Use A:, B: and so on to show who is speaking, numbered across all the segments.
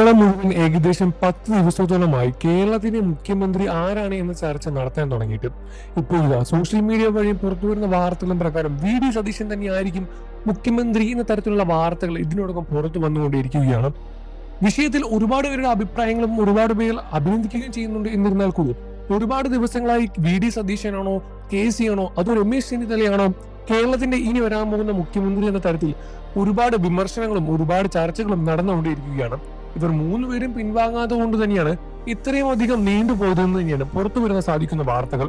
A: കേരളം മുഴുവൻ ഏകദേശം 10 ദിവസത്തോളമായി കേരളത്തിന്റെ മുഖ്യമന്ത്രി ആരാണ് എന്ന ചർച്ച നടത്താൻ തുടങ്ങിയിട്ട്. ഇപ്പോൾ സോഷ്യൽ മീഡിയ വഴി പുറത്തുവരുന്ന വാർത്തകളും പ്രകാരം വി സതീശൻ തന്നെയായിരിക്കും മുഖ്യമന്ത്രി എന്ന തരത്തിലുള്ള വാർത്തകൾ ഇതിനോടകം പുറത്തു വന്നുകൊണ്ടിരിക്കുകയാണ്. വിഷയത്തിൽ ഒരുപാട് പേരുടെ അഭിപ്രായങ്ങളും ഒരുപാട് പേർ അഭിനന്ദിക്കുകയും ചെയ്യുന്നുണ്ട്. എന്നിരുന്നാൽ കൂടി ഒരുപാട് ദിവസങ്ങളായി വി സതീശനാണോ, KC ആണോ, അതോ രമേശ് ചെന്നിത്തലയാണോ കേരളത്തിന്റെ ഇനി വരാൻ പോകുന്ന മുഖ്യമന്ത്രി എന്ന തരത്തിൽ ഒരുപാട് വിമർശനങ്ങളും ഒരുപാട് ചർച്ചകളും നടന്നുകൊണ്ടിരിക്കുകയാണ്. ഇവർ മൂന്നുപേരും പിൻവാങ്ങാതെ കൊണ്ട് തന്നെയാണ് ഇത്രയും അധികം നീണ്ടുപോയതെന്ന് തന്നെയാണ് പുറത്തു വരുന്ന സാധിക്കുന്ന വാർത്തകൾ.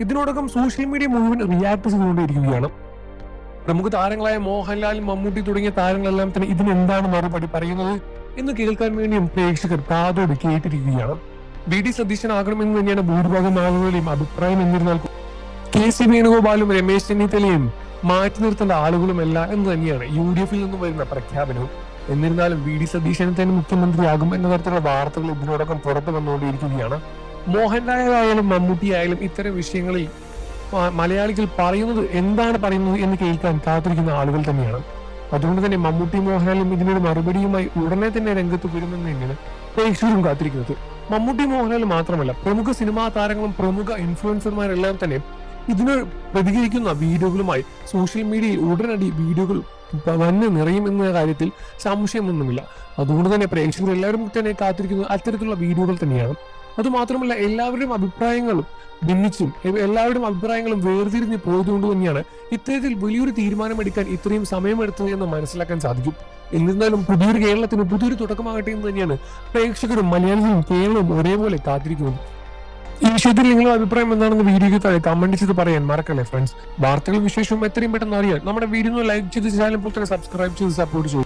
A: ഇതിനോടകം സോഷ്യൽ മീഡിയ മുഴുവൻ റിയാക്ട് ചെയ്തുകൊണ്ടിരിക്കുകയാണ്. പ്രമുഖ താരങ്ങളായ മോഹൻലാൽ, മമ്മൂട്ടി തുടങ്ങിയ താരങ്ങളെല്ലാം തന്നെ ഇതിനെന്താണ് മറുപടി പറയുന്നത് എന്ന് കേൾക്കാൻ വേണ്ടിയും പ്രേക്ഷകർ കാതോട് കേട്ടിരിക്കുകയാണ്. വി സതീശനാകണമെന്ന് തന്നെയാണ് ഭൂരിഭാഗം ആളുകളുടെയും അഭിപ്രായം. എന്നിരുന്നാൽ KC വേണുഗോപാലും രമേശ് ചെന്നിത്തലയും മാറ്റി നിർത്തേണ്ട ആളുകളുമല്ല എന്ന് തന്നെയാണ് UDF നിന്നും വരുന്ന പ്രഖ്യാപനവും. എന്നിരുന്നാലും വി സതീശൻ തന്നെ മുഖ്യമന്ത്രിയാകും എന്ന തരത്തിലുള്ള വാർത്തകൾ ഇതിനോടകം പുറത്തു വന്നുകൊണ്ടിരിക്കുകയാണ്. മോഹൻലാലായാലും മമ്മൂട്ടി ആയാലും ഇത്തരം വിഷയങ്ങളിൽ മലയാളികൾ പറയുന്നത് എന്താണ് പറയുന്നത് എന്ന് കേൾക്കാൻ കാത്തിരിക്കുന്ന ആളുകൾ തന്നെയാണ്. അതുകൊണ്ട് തന്നെ മമ്മൂട്ടി, മോഹൻലാലും ഇതിനൊരു മറുപടിയുമായി ഉടനെ തന്നെ രംഗത്ത് വരുമെന്ന് തന്നെയാണ് പ്രേക്ഷകരും കാത്തിരിക്കുന്നത്. മമ്മൂട്ടി, മോഹൻലാൽ മാത്രമല്ല, പ്രമുഖ സിനിമാ താരങ്ങളും പ്രമുഖ ഇൻഫ്ലുവൻസർമാരെല്ലാം തന്നെ ഇതിന് പ്രതികരിക്കുന്ന വീഡിയോകളുമായി സോഷ്യൽ മീഡിയയിൽ ഉടനടി വീഡിയോകൾ വന്ന് നിറയും എന്ന കാര്യത്തിൽ സംശയമൊന്നുമില്ല. അതുകൊണ്ട് തന്നെ പ്രേക്ഷകർ എല്ലാവരും തന്നെ കാത്തിരിക്കുന്നത് അത്തരത്തിലുള്ള വീഡിയോകൾ തന്നെയാണ്. അതുമാത്രമല്ല, എല്ലാവരുടെയും അഭിപ്രായങ്ങളും ഭിന്നിച്ചും എല്ലാവരുടെയും അഭിപ്രായങ്ങളും വേർതിരിഞ്ഞ് പോയതുകൊണ്ട് തന്നെയാണ് ഇത്തരത്തിൽ വലിയൊരു തീരുമാനമെടുക്കാൻ ഇത്രയും സമയമെടുത്തത് എന്ന് മനസ്സിലാക്കാൻ സാധിക്കും. എന്നിരുന്നാലും പുതിയൊരു കേരളത്തിന് പുതിയൊരു തുടക്കമാകട്ടെ എന്ന് തന്നെയാണ് പ്രേക്ഷകരും മലയാളികളും കേരളവും ഒരേപോലെ കാത്തിരിക്കുന്നത്. ഈ വിഷയത്തിൽ നിങ്ങളുടെ അഭിപ്രായം എന്താണെന്ന് വീഡിയോയ്ക്ക് താഴെ കമന്റ് ചെയ്ത് പറയാൻ മറക്കല്ലേ ഫ്രണ്ട്സ്. വാർത്തകളും വിശേഷവും എത്രയും പെട്ടെന്ന് അറിയാൻ നമ്മുടെ വീഡിയോ ലൈക്ക് ചെയ്ത് ചാനൽ പോലെ തന്നെ സബ്സ്ക്രൈബ് ചെയ്ത് സപ്പോർട്ട് ചെയ്യും.